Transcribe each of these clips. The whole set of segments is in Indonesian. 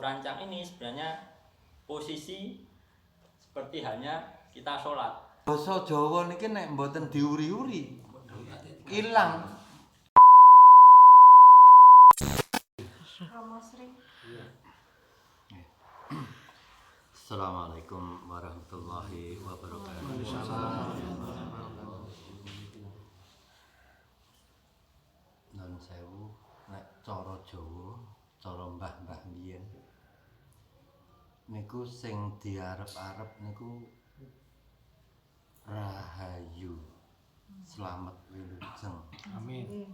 rancang ini sebenarnya posisi seperti halnya kita sholat. Basa Jawa niki nek mboten diuri-uri ilang. Assalamualaikum warahmatullahi wabarakatuh. Nun sewu nek cara Jawa, cara mbah-mbah mbiyen niku sing diarep-arep niku rahayu, slamet wilujeng, Amin.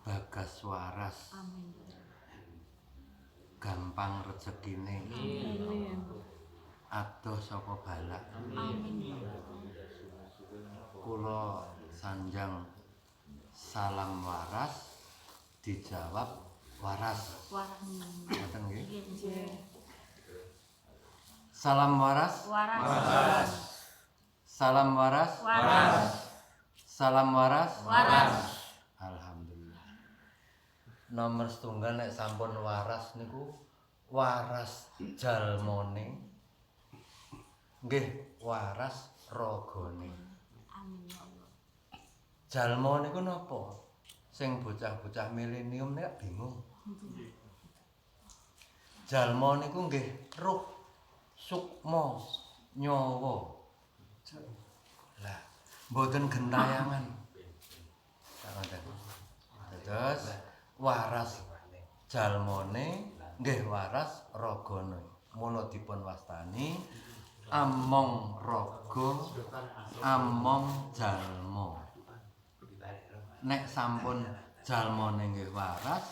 bagas waras, gampang rezekine, adoh saka balak. Kula sanjang salam waras dijawab waras. Ngoten nggih. Salam waras. Salam waras. Salam waras. Alhamdulillah. Nomor setunggal nek sampun waras niku waras jalmane. Nggih, waras ragane. Amin ya Allah. Jalma niku napa? Sing bocah-bocah milenium nek bingung. Jalma niku nggih ruh, sukma, nyawa. Lah, mboten gentayangan. Ngoten. Terus waras jalmane nggih waras ragane. Mula dipun wastani among raga, among jalma. Nek sampun jalmane nggih waras,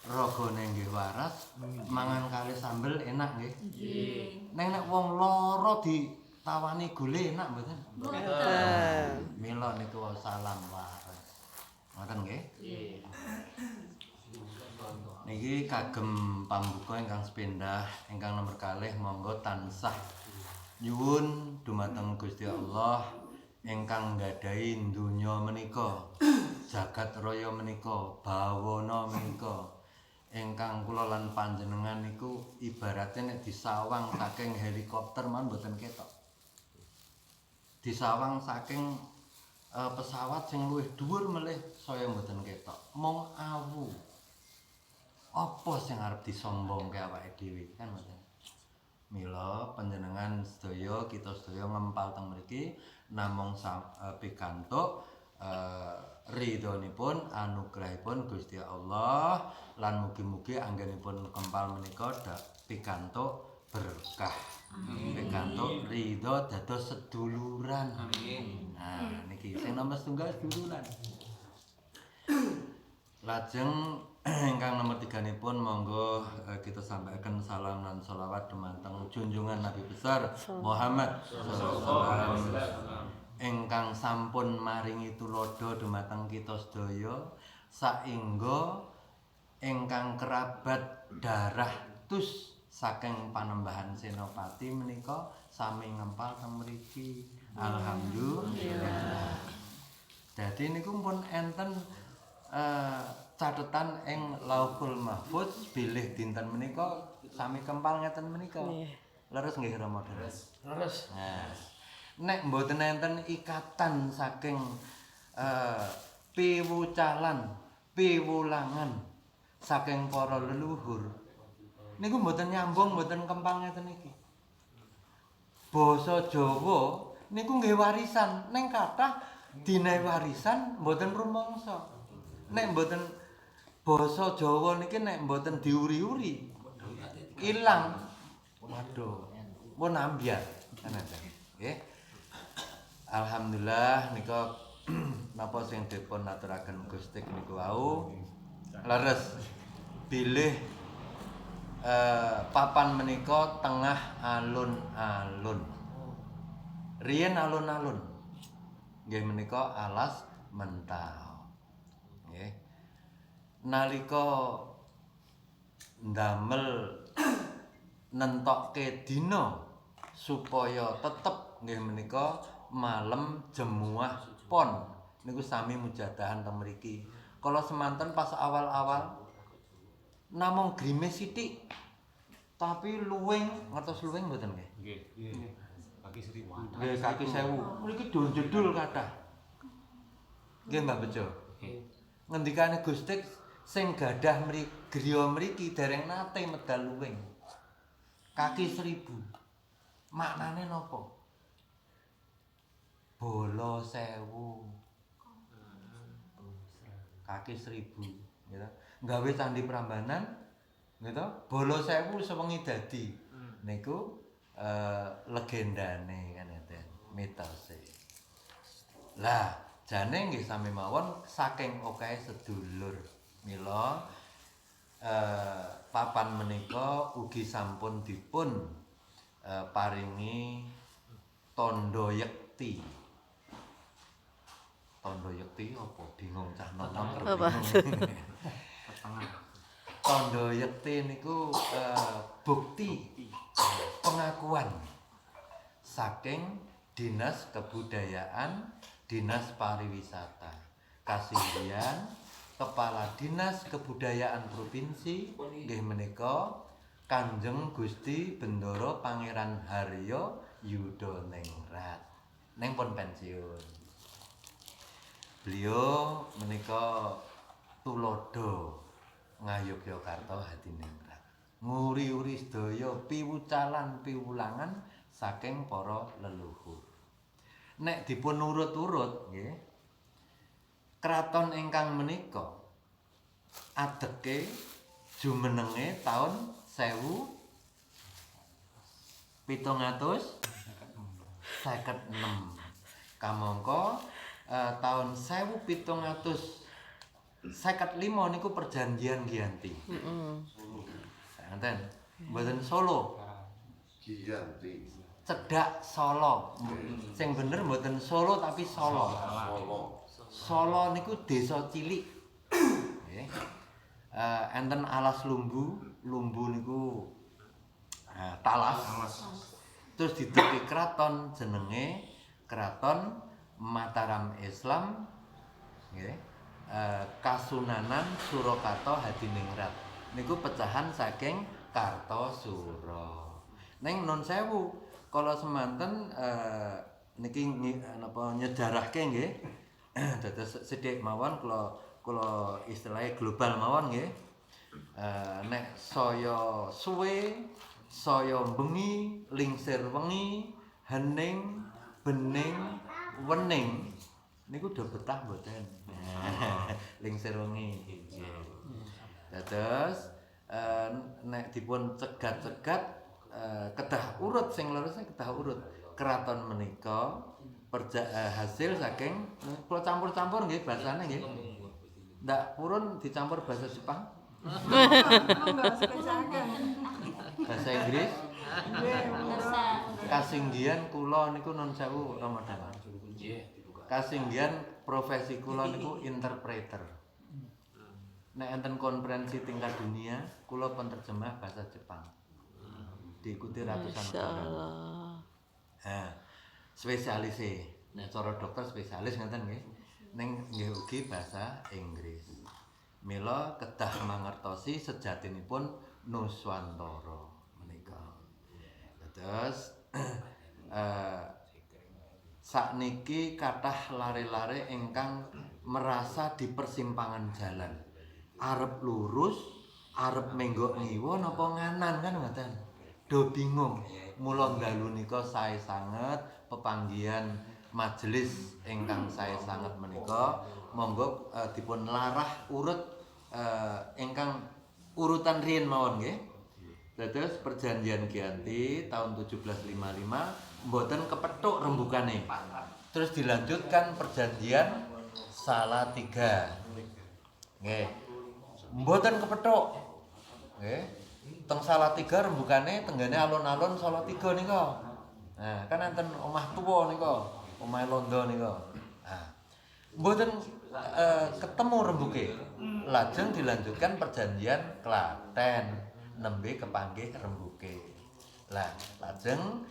ragane nggih waras, mangan kali sambel enak nggih. Nggih. Nek wong lara ditawani gule enak mboten? Mboten. Mila niku salam waras. Ngoten nggih? Nggih. Niki kagem pambuka ingkang sependhah ingkang nomor kalih monggo tansah nyuwun dumateng Gusti Allah ingkang nggadahi donya menika, jagat raya menika, bawana menika, ingkang kula lan panjenengan niku ibaratnya nek disawang saking helikopter mawon mboten ketok. Disawang saking pesawat sing luwih dhuwur melih saya mboten ketok. Mong awu. Apa sing arep disombongke awake dhewe kan mboten. Mila panjenengan sedaya kita sedaya ngempal teng mriki namung pikantuk ridhonipun anugrahipun Gusti Allah lan mugi-mugi anggenipun kempal menika pikantuk berkah. Pikantuk ridho dados seduluran. Amin. Nah niki sing nomor setunggal seduluran. Lajeng ingkang nomor 3-nipun monggo kita sampaikan salam dan sholawat dumateng junjungan Nabi besar Muhammad sallallahu alaihi wasallam ingkang sampun maringi tulodo dumateng kita sedaya saengga ingkang kerabat darah tus saking Panembahan Senopati menika sami ngempal teng mriki. Alhamdulillah. Dadi niku pun enten catetan ing Lauhul Mahfuz bilih dinten menika sami kempal ngeten menika. Leres nggih Rama Deres? Leres. Nah, nek mboten enten ikatan saking piwucalan, piwulangan saking para leluhur niku mboten nyambung, mboten kempal ngeten iki. Basa Jawa niku nggih warisan, ning kathah dinae warisan mboten rumangsa. Nek mboten basa Jawa niki nek mboten diuri-uri ilang. Waduh, pun ambyar nggih. Alhamdulillah nika napa sing dipun aturaken Gusti niku wau leres bilih papan menika tengah alun-alun. Riyen alun-alun. Nggih menika alas mentau. Nggih. Nalika ndamel nentokke dina supaya tetep nggih menika malem jemuah pon niku sami mujadahan teng mriki. Kala semanten pas awal-awal namung grimis sithik. Tapi luwing, ngertos luwing mboten nggih? Nggih. Kaki 1000. Nggih kaki 1000. Mriki jedul kathah. Nggih Mbak Bejo. Ngendikane Gusti sing gadah griya mriki dereng nate medal luwing. Kaki 1000. Maknane napa? Bolo 1000. Kaki 1000, gitu. Gawe candi Prambanan, gitu. Bolo 1000 sewengi dadi. Niku legendane kan ngeten, mitose. Lah, jane nggih sami mawon saking okahe sedulur. Mila papan menika ugi sampun dipun paringi tandha yekti. Tandha yekti apa bingung cah nom-nom bingung. Tandha yekti niku bukti pengakuan saking Dinas Kebudayaan, Dinas Pariwisata, Kasinggihan, Kepala Dinas Kebudayaan Provinsi nggih menika Kanjeng Gusti Bendoro Pangeran Haryo Yudoningrat. Ning pun pensiun. Beliau menika tulodo Ngayogyakarta Hadiningrat. Nguri-uri sedaya piwucalan-piwulangan saking para leluhur. Nek dipun urut-urut nggih. Kraton ingkang menika adeke jumenenge taun 1756. Kamangka taun 1755 niku perjanjian Giyanti. Ngoten. Mboten Solo. Giyanti. Cedhak Solo. Sing bener mboten Solo tapi Solo. Solo niku desa cilik. Nggih. Enten alas lumbu, lumbu niku talas. Terus dideki kraton jenenge Kraton Mataram Islam nggih. Kasunanan Surakarta Hadiningrat. Niku pecahan saking Kartosura. Ning nun sewu kala semanten niki napa nyedarahke nggih. Dados sithik mawon kula istilahnya global mawon nggih. Nek saya suwe, saya bengi, lingsir wengi, hening, bening, wening niku do betah mboten. Lingsir wengi nggih. Dados nek dipun cegat-cegat kedah urut sing lerusnya kedah urut kraton menika hasil saking kula campur-campur nggih bahasane nggih. Ndak purun dicampur bahasa Jepang. Bahasa Inggris. Kasinggihan kula niku nun sewu Ramadan. Kasinggihan profesi kula niku interpreter. Nek enten konferensi tingkat dunia, kula penerjemah bahasa Jepang. Diikuti ratusan negara. Spesialis nek cara dokter spesialis ngeten nggih. Ning nggih ugi bahasa Inggris. Mila kedah mangertosi sejatinipun Nuswantara menika. Terus sakniki kathah lare-lare ingkang merasa di persimpangan jalan. Arep lurus, arep menggok ngiwa napa nganan kan ngoten. Do bingung. Mula dalu nika sae sanget pepanggihan majelis ingkang sae sanget menika monggo dipun larah urut ingkang urutan riyin mawon nggih. Dados perjanjian Giyanti tahun 1755 mboten kepethuk rembukane. Terus dilanjutkan perjanjian Salatiga. Nggih. Mboten kepethuk. Nggih. Teng Salatiga rembukane tenggane alun-alun Salatiga nika. Nah, kan enten omah tuwa nika, omah londo nika. Nah, mboten ketemu rembuke. Lajeng dilanjutkan perjanjian Klaten nembe kepanggih rembuke. Lah, lajeng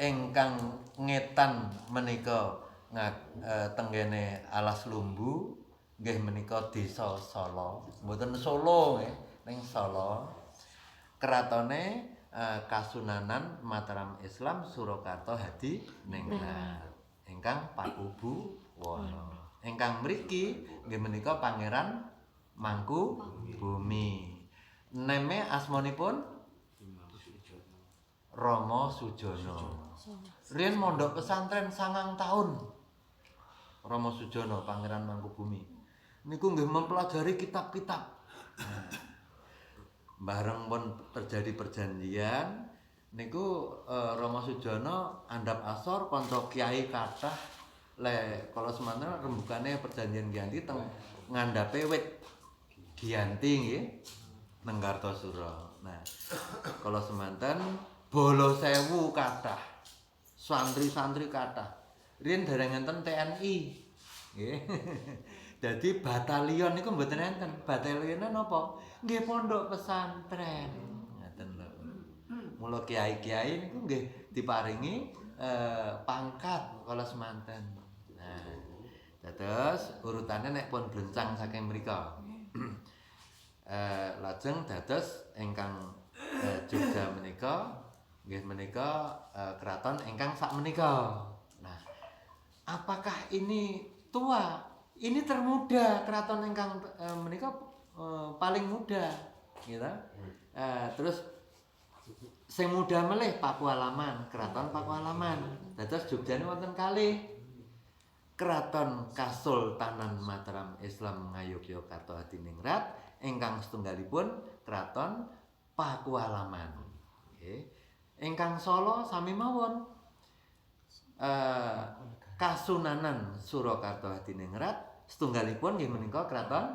ingkang ngetan menika tenggene alas lumbu nggih menika Desa Solo. Mboten Solo nggih. ning Solo. Keratone Kasunanan Mataram Islam Surakarta Hadiningrat ingkang Pakubuwana. Ingkang mriki nggih menika Pangeran Mangkubumi. Neme asmanipun Rama Sujono. Riyen mondok pesantren 9 tahun. Rama Sujono Pangeran Mangkubumi. Niku nggih mempelajari kitab-kitab. Bareng pun terjadi perjanjian niku Rama Sujono andhap asor kanca kiai kathah le kala semanten rembukane perjanjian Giyanti teng ngandhape wit Giyanti nggih nang Kartosura. Nah, kala semanten bala sewu kathah, santri-santri kathah. Riyen dereng enten TNI. Nggih. Dadi batalion niku mboten enten. Batalione napa? Nggih pondok pesantren. Ngoten lho. Mula kiai-kiai niku nggih diparingi pangkat kala semanten. Nah, dados urutane nek pun blencang saking mriku. Lajeng dados ingkang Jogja menika nggih menika keraton ingkang sak menika. Nah, apakah ini tua? Ini termuda keraton ingkang menika paling muda, gitu. Terus sing muda melih Pakualaman, keraton Pakualaman. Dados Jogjane wonten kalih. Keraton Kasultanan Mataram Islam Ngayogyakarta Hadiningrat ingkang setunggalipun keraton Pakualaman. Nggih. Ingkang Solo sami mawon. Kasunanan Surakarta Hadiningrat setunggalipun nggih menika keraton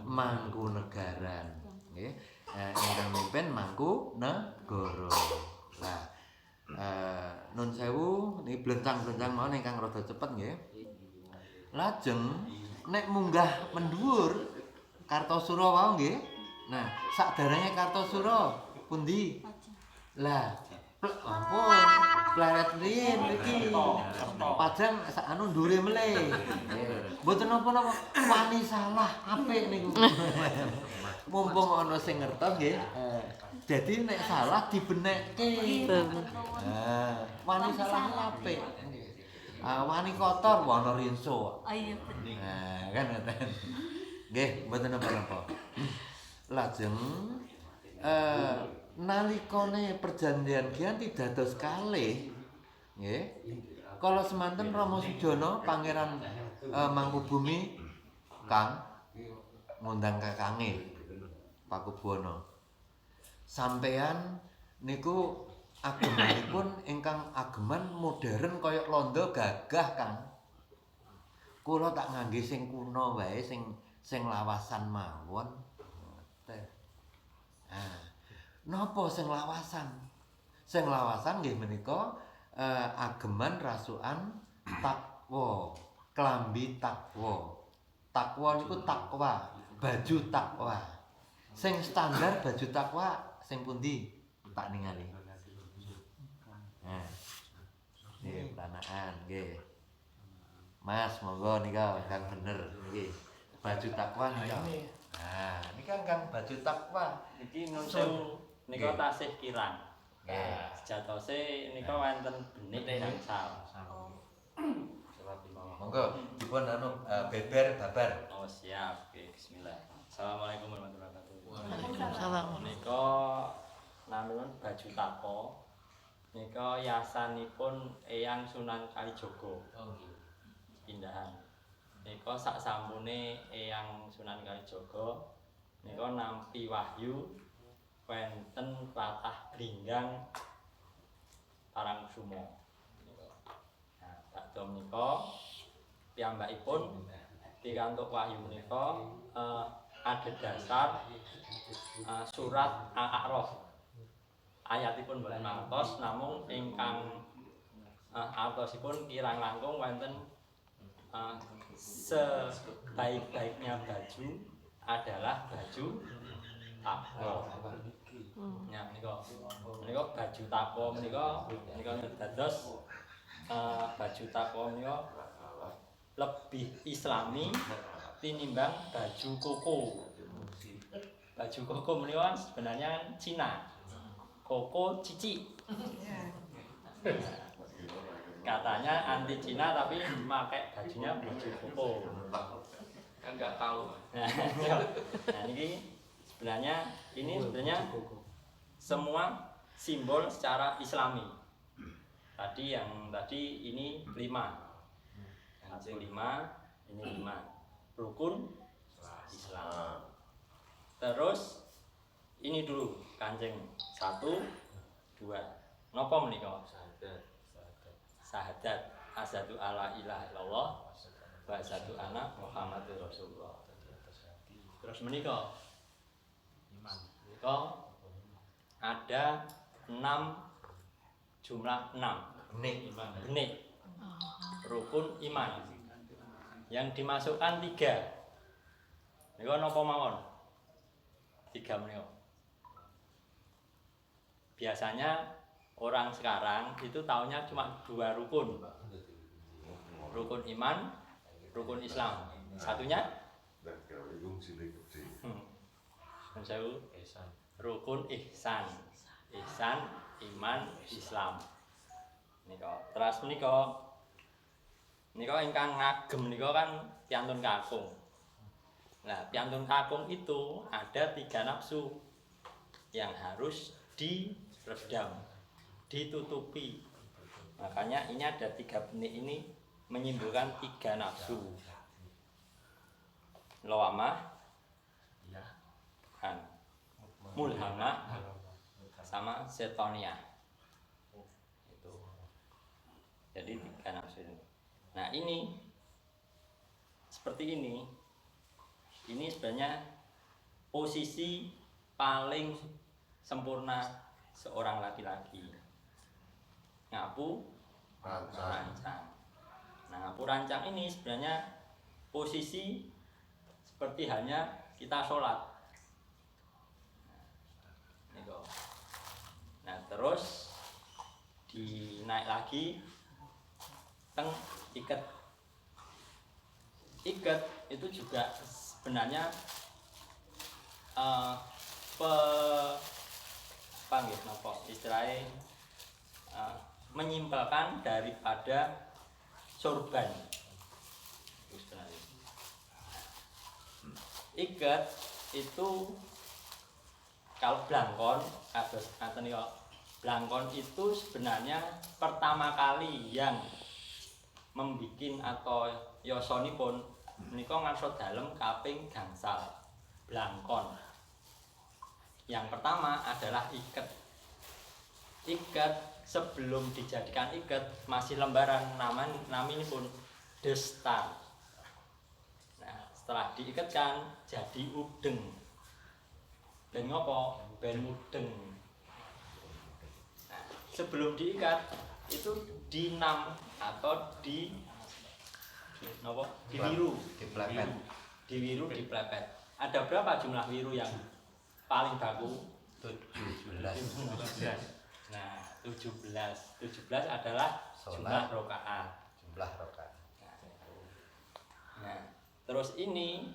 Mangkunegaran. Nggih. Ingkang mimpin Mangkunegara. Lah nun sewu niki blencang-blencang mawon ingkang rada cepet nggih. Lajeng nek munggah mendhuwur Kartosura wau nggih. Nah, sakderenge Kartosura pundi? Lah, ampun, pleret riyin iki. Padang sak anu ndure meleh. Mboten napa-napa, wani salah apik niku. Mumpung ana sing ngertos nggih. Dadi nek salah dibenekke. Wani salah apik. Wani kotor ana rinso. Oh iya bener. Nah, kan ngoten. Nggih, mboten napa-napa. Lajeng nalikane perjanjian Giyanti dados kalih nggih. Kala semanten Rama Sujono Pangeran Mangkubumi Kang ngundang kakange Pakubuwana. Sampeyan niku agemanipun ingkang ageman modern kaya londo gagah Kang. Kula tak ngangge sing kuno wae sing lawasan mawon. Napa sing lawasan? Sing lawasan nggih menika ageman rasukan takwa, klambi takwa. Takwa niku takwa, baju takwa. Sing standar baju takwa sing pundi? Tak ningali. Nah. Nggih, planaan nggih. Mas, monggo nika kang bener nggih. Baju takwa nika. Nah, nika kang baju takwa. Iki nun sewu nika tasih kirang. Nggih. Sejatose nika wonten benik gangsal. Monggo dipun anu beber babar. Oh siap, oke, bismillah. Assalamualaikum warahmatullahi wabarakatuh. Waalaikumsalam. Nika naminipun baju tako. Nika yasanipun Eyang Sunan Kalijaga. Pindahan. Nika sak sampune Eyang Sunan Kalijaga nika nampi wahyu wonten tlatah Glinggang Parangsumo. Nah, bakda menika piyambakipun pikantuk wahyu menika adhedhasar surat Al-A'raf. Ayatipun boten mangertos namung ingkang artosipun kirang langkung wonten sebaik-baiknya baju adalah baju takwa. Ya menika baju takwa menika dados baju takwa menika lebih islami tinimbang baju koko. baju koko menika sebenarnya Cina. Koko cici. Katanya anti Cina tapi pakai bajunya baju koko. Kan nggak tahu. Nah, ini sebenarnya semua simbol secara Islami. Tadi ini 5. Yang 5, ini 5. Rukun Islam. Terus ini dulu kancing 1, 2. Napa menika? Syahadat. Asyhadu alla ilaha illallah wa asyhadu anna Muhammadur Rasulullah. Terus menika ada 6 jumlah 6 benik rukun iman yang dimasukkan 3. Niku napa mawon? 3 menika. Biasanya orang sekarang itu taunya cuma 2 rukun. Rukun iman, rukun Islam. Satunya rukun ihsan. Ihsan, iman, Islam. Terus menika ingkang ngagem menika kan piantun kakung. Nah, piantun kakung itu ada 3 nafsu yang harus diredam, ditutupi. Makanya ini ada 3 benik ini menyimpulkan 3 nafsu. Lawamah, mulhamah, sama setonia. Itu. Jadi 3 nafsu ini. Nah, ini seperti ini. Ini sebenarnya posisi paling sempurna seorang laki-laki. Ngapu rancang. Nah, ngapu rancang ini sebenarnya posisi seperti halnya kita sholat. Nah, terus dinaik lagi teng iket. Iket itu juga sebenarnya istilahnya menyimpulkan daripada sorban. Iket itu kalau blangkon, blangkon itu sebenarnya pertama kali yang membikin atau yosonipun menika ngarsa dalem kaping gangsal blangkon. Yang pertama adalah iket. Iket sebelum dijadikan iket masih lembaran, namanya pun destar. Nah, setelah diikatkan jadi udeng. Ben ngopo? Ben mudeng. Nah, sebelum diikat itu dinam atau diwiru, diplepet. Ada berapa jumlah wiru yang paling baku? 17. Nah, 17 adalah jumlah rakaat. Nah, terus ini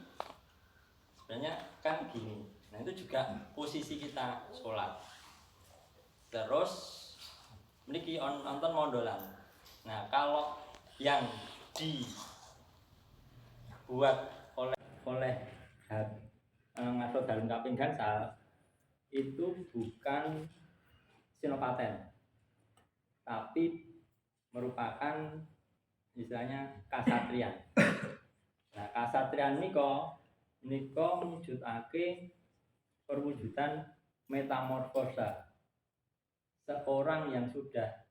sebenarnya kan gini. Nah, itu juga posisi kita sholat. Terus niki nonton mondolan. Nah, kalau yang dibuat oleh ngaso dalam kaping gangsal itu bukan sinopaten, tapi merupakan istilahnya kasatrian. Nah, kasatrian niko mujudake perwujudan metamorfosa seorang yang sudah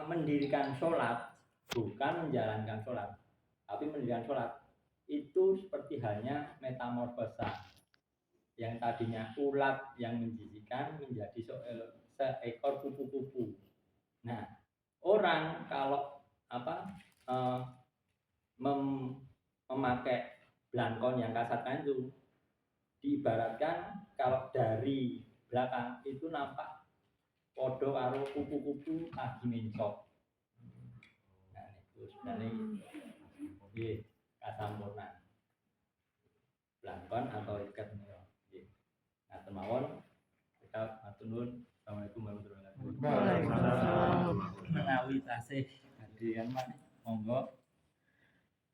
mendirikan sholat, bukan menjalankan sholat, tapi mendirikan sholat itu seperti halnya metamorfosa yang tadinya ulat yang menjijikan menjadi seekor kupu-kupu. Nah, orang kalau memakai blangkon yang kasatkan itu diibaratkan kalau dari belakang itu nampak podo karo kupu-kupu lagi mencok. Nah, itu sebenarnya kasampurnan blangkon atau ikat. ngaten mawon. Kita matur nuwun. Assalamualaikum warahmatullahi wabarakatuh. Waalaikumsalam. Menawi tasih badhe kan Pak. Monggo.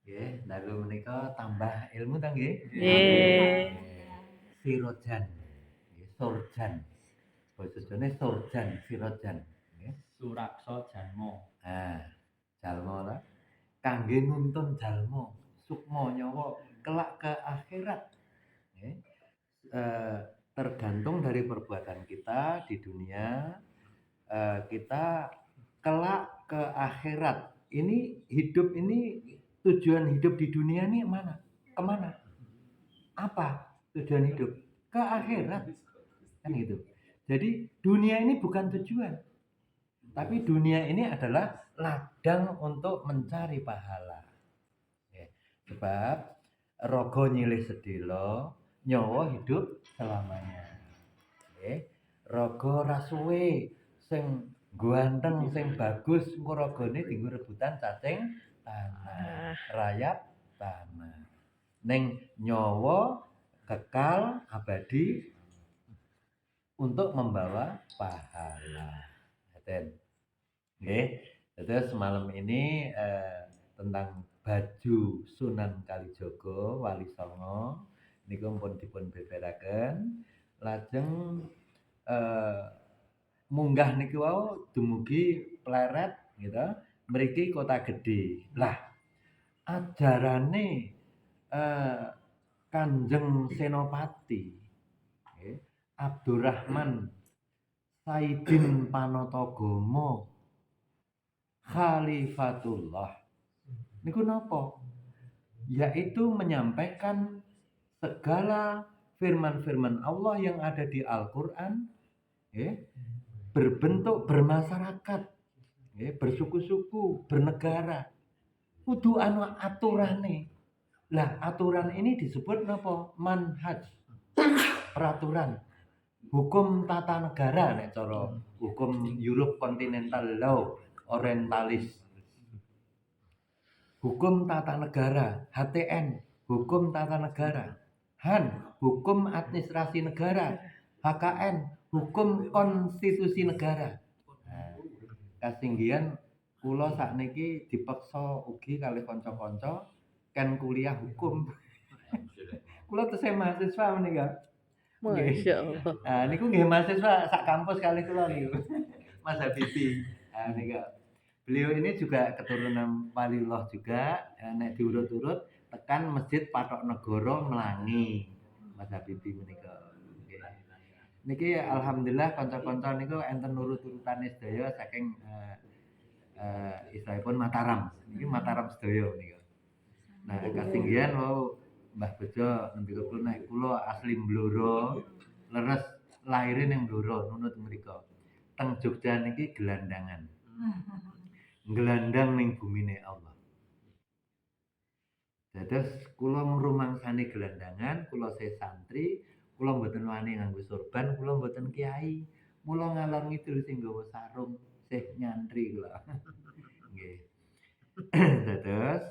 Nggih, dalu menika tambah ilmu ta nggih? Nggih. Sirojan. Nggih, surjan. Basa Jawane surjan, sirojan. Nggih. Suraksa Janma. Jalma lah. Kangge nuntun jalma, sukma nyawa kelak ke akhirat. Nggih. Tergantung dari perbuatan kita di dunia, kita kelak ke akhirat. Ini hidup ini, tujuan hidup di dunia ini mana? Kemana? Apa tujuan hidup? Ke akhirat. Kan gitu. Jadi dunia ini bukan tujuan. Tapi dunia ini adalah ladang untuk mencari pahala. Ya, sebab rogo nyilih sedelo, nyawa hidup selamanya. Ya, rogo rasuwe sing ganteng sing bagus engko rogone dienggo rebutan cacing tanah, rayap tanah. Ning nyawa kekal abadi untuk membawa pahala. Ngaten. Nggih, terus malam ini tentang baju Sunan Kalijaga Wali Songo niku pun dipun beberaken, lajeng munggah niku wau dumugi Pleret gitu, mriki Kota Gedhe. Lah, ajarane Kanjeng Senopati nggih, Abdurrahman Saidin Panatagama Khalifatullah niku napa? Yaitu menyampaikan segala firman-firman Allah yang ada di Al-Qur'an berbentuk bermasyarakat, bersuku-suku, bernegara. Kudu ana aturane. Lah aturan ini disebut napa? Manhaj. Peraturan. Hukum tata negara nek cara hukum Europe Continental Law Orientalis. Hukum tata negara, HTN, hukum tata negara. HAN, hukum administrasi negara. HKN, hukum konstitusi negara. Nah, kasinggihan kula sakniki dipeksa ugi kalih kanca-kanca kan kuliah hukum. Kula tesih mahasiswa menika. Masyaallah. Nah, niku nggih mahasiswa sak kampus kali kula niku. Mas Habibi. Nah, niku. Beliau ini juga keturunan Walillah juga, nek diurut-urut tekan Masjid Patok Negoro Melangi. Mas Habibi menika. Niki alhamdulillah kanca-kanca niku enten urut-urutane sedaya saking istilahipun Mataram. Niki Mataram sedaya niku. Nah, kasinggihan wau Mbah Bejo ngendika kula nek kula asli Blora, leres laire ning Blora nunut mriku. Teng Jogja niki gelandangan. Gelandang ning bumine Allah. Dados kula ngrumangsani gelandangan, kula se santri, kula mboten wani nganggo sorban, kula mboten kiai. Mula ngalor ngidul sing nggawa sarung, sih nyantri kula. Nggih. Dados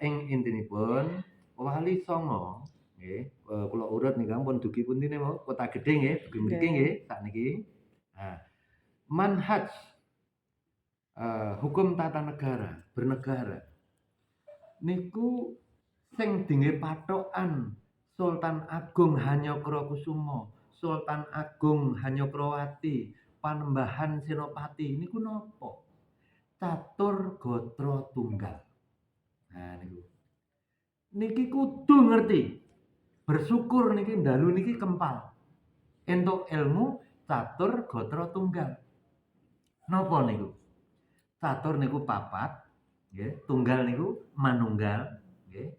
ing intinipun Wali Songo nggih, kula urut niku pun dugi puntine mau Kota Gedhe nggih, dugi mriki nggih sakniki. Nah, manhaj hukum tata negara, bernegara. Niku sing dingge patokan Sultan Agung Hanyokrokusumo, Sultan Agung Hanyokrawati, Panembahan Senopati niku napa? Catur Gatra Tunggal. Nah niku. Niki kudu ngerti. Bersyukur niki ndalu niki kempal. Entuk ilmu catur gatra tunggal. Napa niku? Catur niku papat, nggih. Tunggal niku manunggal, nggih.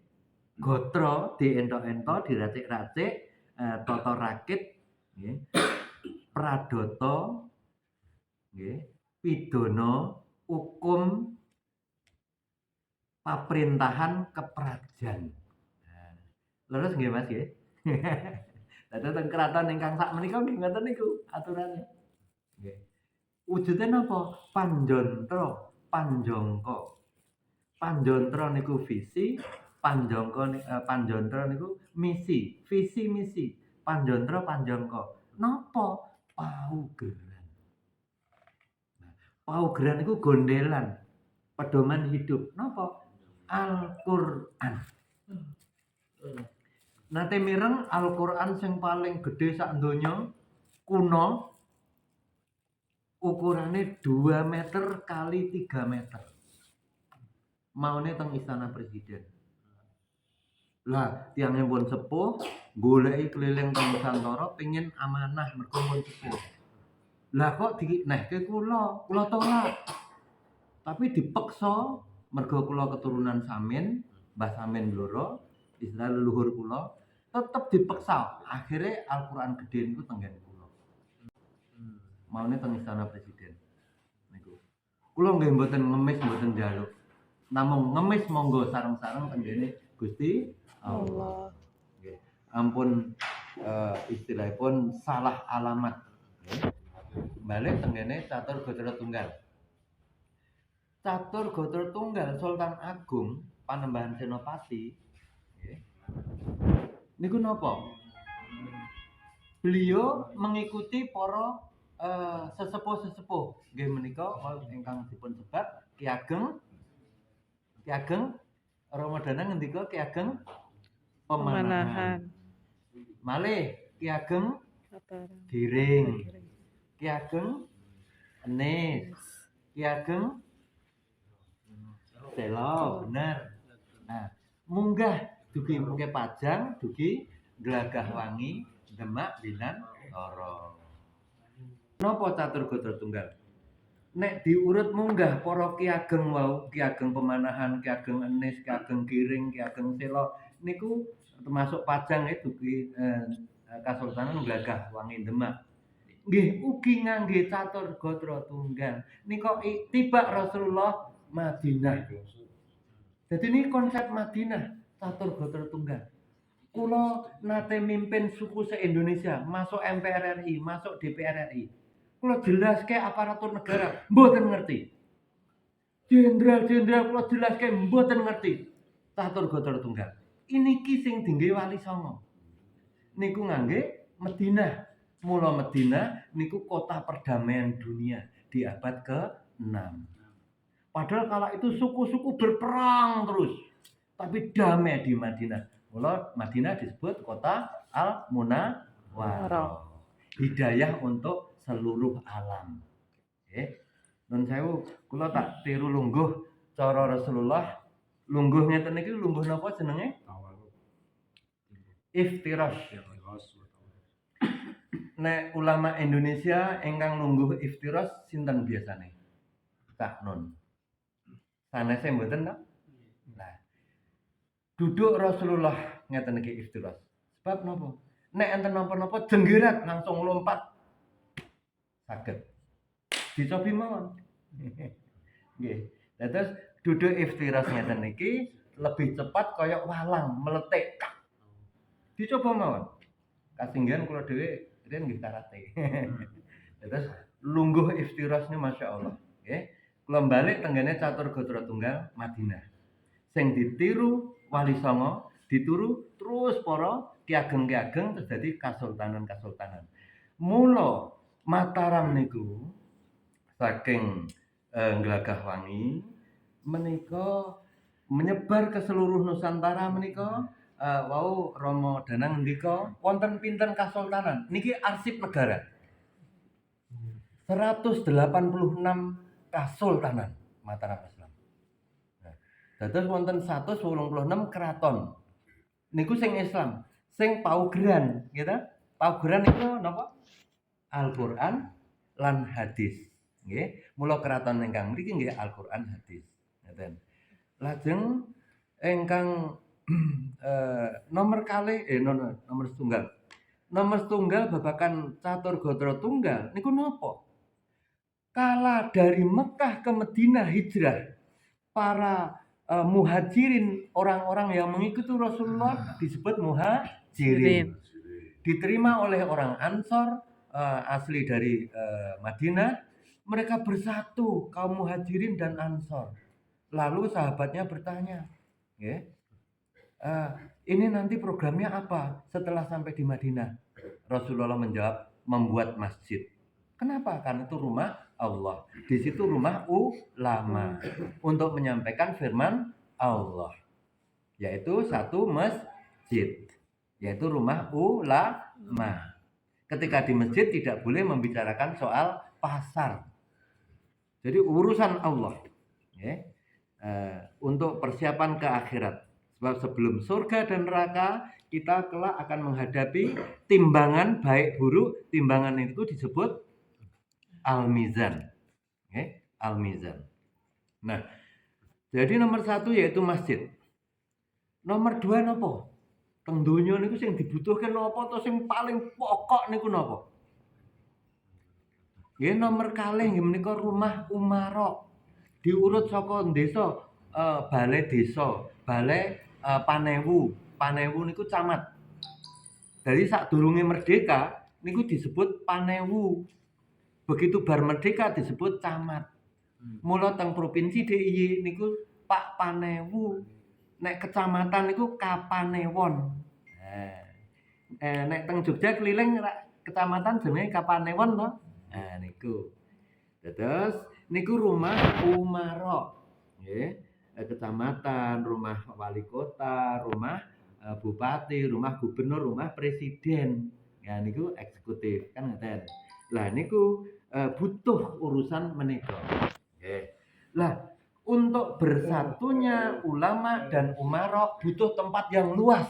Gatra dientok-entok, diracik-racik, tata rakit, nggih. Pradata, nggih. Pidana, hukum, pemerintahan, keprajan. Nah, leres nggih Mas nggih? Dados teng kraton ingkang sak menika nggih ngoten niku aturane. Nggih. Wujude napa? Panjontra, panjangka. Panjontra niku visi, panjangka panjontra niku misi, visi misi. Panjandra Panjangka. Napa? Paugeran. Nah, paugeran iku gondelan, pedoman hidup. Napa? Al-Qur'an. Nate mireng Al-Qur'an sing paling gedhe sak donya kuno ukurane 2 meter kali 3 meter. Maune teng Istana Presiden. Lah, tiangnya pun sepuh, goleki keliling teng Nusantara pengin amanah mergo pun sepuh. Lah kok dinehke kula tolak. Tapi dipeksa mergo kula keturunan Samin, Mbah Samin loro, istilah leluhur kula, tetep dipeksa. Akhirnya Al-Qur'an gedhe niku tenggen kula. Maune teng Istana Presiden. Niku. Kula nggih mboten ngemis, mboten njaluk. Namung ngemis monggo sareng-sareng tenggene Gusti Allah. Nggih. Ampun istilahipun salah alamat. Nggih. Balik tenggene Catur Gatra Tunggal. Catur Gatra Tunggal Sultan Agung Panembahan Senopati. Nggih. Niku napa? Beliau mengikuti para sesepuh-sesepuh nggih menika ingkang dipun sebat Ki Ageng Ramadana ngendika Ki Ageng Pemanahan. Malih Ki Ageng Giring, Ki Ageng Enis, Ki Ageng Selo, bener. Nah, munggah dugi Mungke Pajang, dugi Glagah Wangi, Demak, Binan, Loro. Napa Catur Gatra Tunggal? Nek diurut munggah para Ki Ageng wau, Ki Ageng Pemanahan, Ki Ageng Enis, Ki Ageng Giring, Ki Ageng Selo niku termasuk Pajang dugi Kasultanan Glagah Wangi Demak. Nggih ugi ngangge Catur Gatra Tunggal. Nika tibak Rasulullah Madinah. Jadi ini konsep Madinah Catur Gatra Tunggal. Kula nate mimpin suku se-Indonesia, masuk MPR RI, masuk DPR RI. Kula jelaske aparatur negara, mboten ngerti. Jenderal-jenderal kula jelaske mboten ngerti. Catur Gatra Tunggal. Ini ki sing dingge Wali Songo. Niku ngangge Madinah. Mula Madinah niku kota perdamaian dunia di abad ke-6. Padahal kala itu suku-suku berperang terus. Tapi damai di Madinah. Mula Madinah disebut kota Al-Munawwarah. Hidayah untuk seluruh alam. Nggih. Nun sewu, kula tak tiru lungguh cara Rasulullah. Lungguh ngeten niki lungguh napa jenenge? Iftirash. Nek ulama Indonesia ingkang lungguh iftirash sinten biasane? Cak Nun. Sanese mboten to? Nah. Duduk Rasulullah ngeten iki iftirash. Sebab napa? Nek enten napa-napa jenggerat langsung lompat saged. Dicobi mawon. Nggih. Terus duduk iftirash ngeten iki lebih cepat kaya walang meletik. Dicoba mawon. Kasinggihan kula dhewe riyen nggih karate. Terus lungguh iftirash ni masyaallah, nggih. Kula balik tenggene Catur Gatra Tunggal Madinah. Sing ditiru Wali Songo, dituru terus para Ki Ageng terus dadi kasultanan. Mula Mataram niku saking Glagah Wangi menika menyebar ke seluruh Nusantara menika wau Rama Danang ngendika wonten pinten kasultanan. Niki arsip negara. 186 kasultanan Mataram Islam. Nah, dados wonten 186 keraton. Niku sing Islam, sing paugeran, gitu. Paugeran niku napa? Al-Qur'an lan hadis. Nggih, mula keraton ingkang mriki nggih Al-Qur'an hadis. Ngoten. Lajeng ingkang nomor setunggal. Nomor setunggal babakan Catur Gatra Tunggal niku napa? Kala dari Mekah ke Madinah hijrah, para muhajirin, orang-orang yang mengikuti Rasulullah disebut muhajirin. Diterima oleh orang Ansor asli dari Madinah. Mereka bersatu, kaum muhajirin dan Ansor. Lalu sahabatnya bertanya, Ini nanti programnya apa setelah sampai di Madinah? Rasulullah menjawab, membuat masjid. Kenapa? Karena itu rumah Allah. Di situ rumah ulama untuk menyampaikan firman Allah. Yaitu satu masjid, yaitu rumah ulama. Ketika di masjid tidak boleh membicarakan soal pasar. Jadi urusan Allah, ya. Untuk persiapan ke akhirat. Sebab sebelum surga dan neraka kita kelak akan menghadapi timbangan baik buruk. Timbangan itu disebut al-mizan, ya, al-mizan. Nah, jadi nomor 1 yaitu masjid. Nomor 2 nopo? Teng donya niku sing dibutuhkan nopo atau sing paling pokok niku nopo? Nggih nomor kalih nggih menika rumah umara. Diurut saka desa, balai desa, balai panewu. Panewu niku camat. Dari sadurunge merdeka niku disebut panewu. Begitu bar merdeka disebut camat. Mula teng provinsi DIY niku Pak Panewu. Nek kecamatan niku Kapanewon. Nek teng Jogja keliling kecamatan jenenge Kapanewon to. Niku. Terus niku rumah umara. Nggih. Kecamatan, rumah wali kota, rumah bupati, rumah gubernur, rumah presiden. Ya niku eksekutif kan ngeten. Lah niku butuh urusan menika. Nggih. Lah untuk bersatunya ulama dan umara butuh tempat yang luas.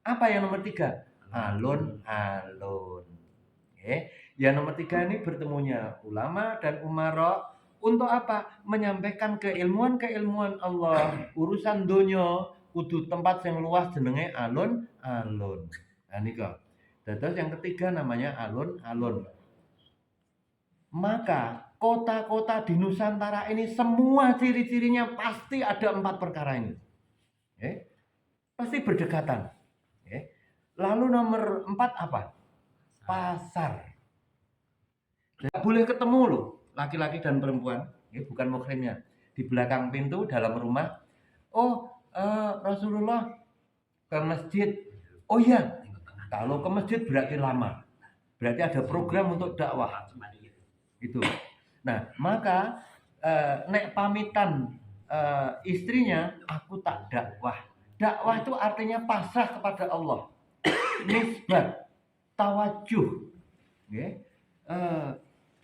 Apa yang nomor 3? Alun-alun. Okay. Yang nomor 3 ini bertemunya ulama dan umara untuk apa? Menyampaikan keilmuan Allah. Urusan donya kudu tempat yang luas jenenge alun-alun. Nah nika. Terus yang ketiga namanya alun-alun. Maka kota-kota di Nusantara ini semua ciri-cirinya pasti ada 4 perkara ini. Pasti berdekatan. Lalu nomor 4 apa? Pasar. Tidak boleh ketemu loh, laki-laki dan perempuan. Bukan muhrimnya. Di belakang pintu dalam rumah. Rasulullah ke masjid. Oh iya, kalau ke masjid berarti lama. Berarti ada program untuk dakwah. Itu. Nah, maka nek pamitan istrinya, aku tak dakwah. Dakwah itu artinya pasrah kepada Allah. Nisbat, tawajuh. Nggih.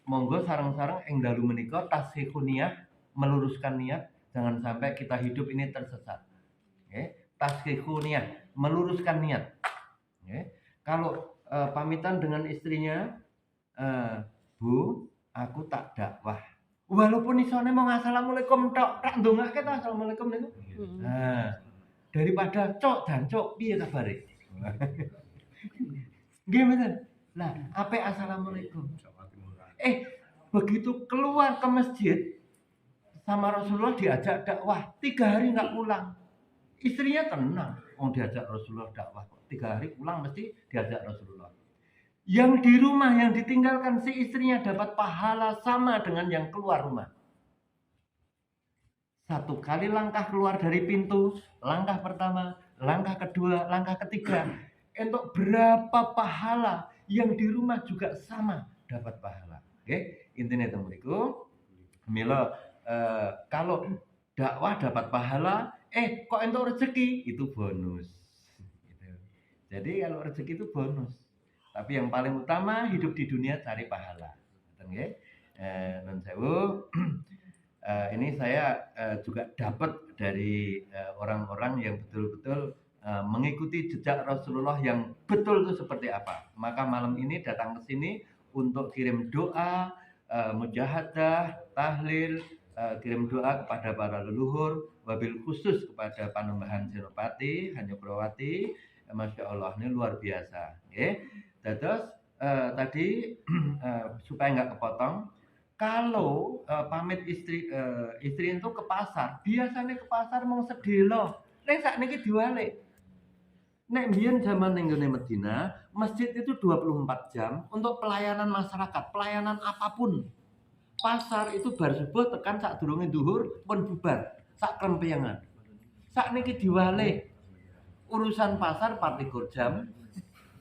Monggo sareng-sareng ing dalu menika tasihun niat, meluruskan niat, jangan sampai kita hidup ini tersesat. Nggih. Tasihun niat, meluruskan niat. Nggih. Kalau pamitan dengan istrinya, Bu, aku tak dakwah. Walaupun isone mau assalamualaikum tok, tak ndongake ta assalamualaikum niku. Nah, daripada cok dan cok piye kabare? Nggih mboten. Lah, ape assalamualaikum. Begitu keluar ke masjid sama Rasulullah diajak dakwah, 3 hari enggak pulang. Istrinya tenang, diajak Rasulullah dakwah, 3 hari pulang mesti diajak Rasulullah. Yang di rumah, yang ditinggalkan si istrinya dapat pahala sama dengan yang keluar rumah. 1 kali langkah keluar dari pintu, langkah pertama, langkah kedua, langkah ketiga. Untuk berapa pahala yang di rumah juga sama dapat pahala. Oke, intinya teman mriku. Mila kalau dakwah dapat pahala, kok entuk rezeki itu bonus. Gitu. Jadi kalau rezeki itu bonus. Tapi yang paling utama hidup di dunia cari pahala. Nggih. Nun sewu. Ini saya juga dapat dari orang-orang yang betul-betul mengikuti jejak Rasulullah yang betul itu seperti apa. Maka malam ini datang ke sini untuk kirim doa, mujahadah, tahlil, kirim doa kepada para leluhur, wabil khusus kepada Panembahan Senopati, Hanyokrawati. Masya Allah, ini luar biasa. Okay. Terus tadi supaya nggak kepotong, kalau pamit istri itu ke pasar, biasanya ke pasar mau sedelo. Nek sakniki diwalik. Nek biyen zaman ning gone Madinah, masjid itu 24 jam untuk pelayanan masyarakat, pelayanan apapun. Pasar itu bar subuh tekan sadurunge zuhur pun bubar, sak krempiangan. Sakniki diwalik. urusan pasar 24 jam,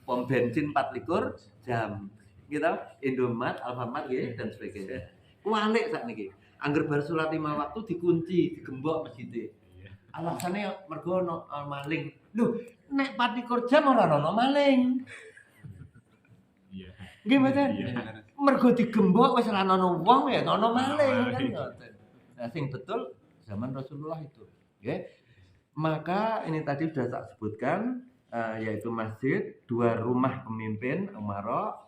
pom bensin 24 jam. Gitu, Indomaret, Alfamart nggih dan sebagainya. Kualik sakniki. Angger bar salat 5 waktu dikunci, digembok masjid. Alasannya mergo ono maling. Lho, nek 24 jam ora ono maling. Iya. Nggih mboten? Iya. Mergo digembok wis ora ono wong ya ono maling kan ngoten. Nah, sing betul zaman Rasulullah itu, nggih. Maka ini tadi sudah tak sebutkan yaitu masjid, 2 rumah pemimpin umara,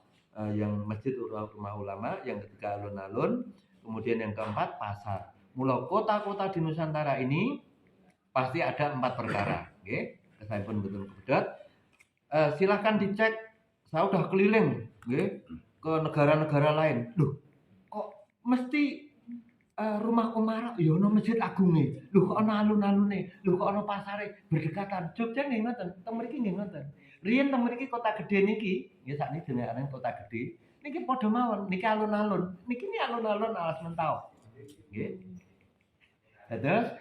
yang masjid rumah ulama, yang ketiga alun-alun, kemudian yang keempat pasar. Mula kota-kota di Nusantara ini pasti ada 4 perkara, nggih. Saya pun betul kebedat. Silakan dicek, saya udah keliling, nggih, ke negara-negara lain. Loh, kok mesti rumah umara ya ono masjid agunge. Lho kok ono alun-alune, lho kok ono pasare berdekatan. Jogja nggih ngoten, teng mriki nggih ngoten. Riyen teng mriki kota gede niki, nggih sakniki jenenge kota gede. Niki padha mawon, niki alun-alun. Niki alun-alun Alas Mentau. Nggih. Terus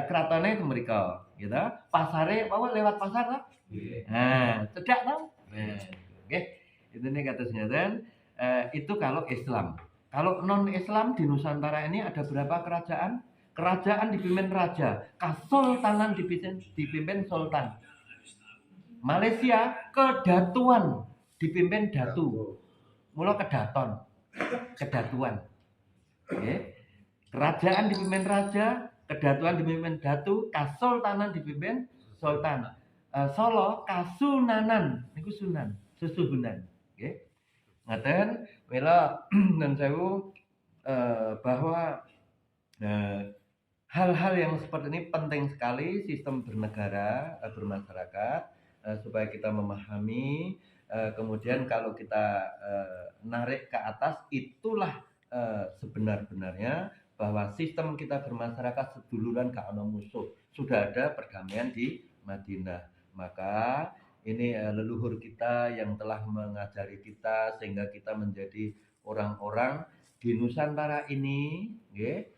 keratone teng mriko, gitu. Pasare bawa lewat pasar ta? Nggih. Nah, cedak ta? Nah, nggih. Intine kados ngaten, itu kalau Islam. Kalau non-Islam di Nusantara ini ada berapa kerajaan? Kerajaan dipimpin raja, kesultanan dipimpin sultan. Malaysia kedatuan dipimpin datu. Mula kedaton, kedatuan. Okay. Kerajaan dipimpin raja, kedatuan dipimpin datu, kesultanan dipimpin sultan. Solo kasunanan, niku sunan, susuhunan. Okay. Ngaten mila dan sewu bahwa hal-hal yang seperti ini penting sekali sistem bernegara, bermasyarakat, supaya kita memahami, kemudian kalau kita narik ke atas, itulah sebenar-benarnya bahwa sistem kita bermasyarakat seduluran gak ono musuh. Sudah ada perdamaian di Madinah. Maka ini leluhur kita yang telah mengajari kita sehingga kita menjadi orang-orang di Nusantara ini, okay,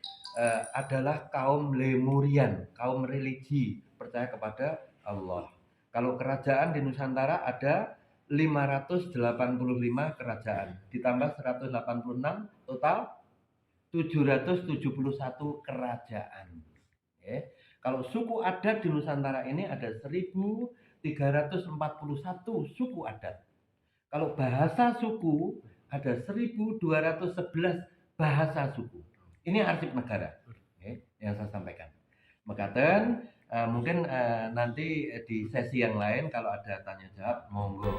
adalah kaum Lemurian, kaum religi, percaya kepada Allah. Kalau kerajaan di Nusantara ada 585 kerajaan, ditambah 186 total 771 kerajaan. Okay. Kalau suku adat di Nusantara ini ada 1.341 suku adat. Kalau bahasa suku ada 1.211 bahasa suku. Ini arsip negara, yang saya sampaikan. Mekaten mungkin nanti di sesi yang lain kalau ada tanya jawab monggo.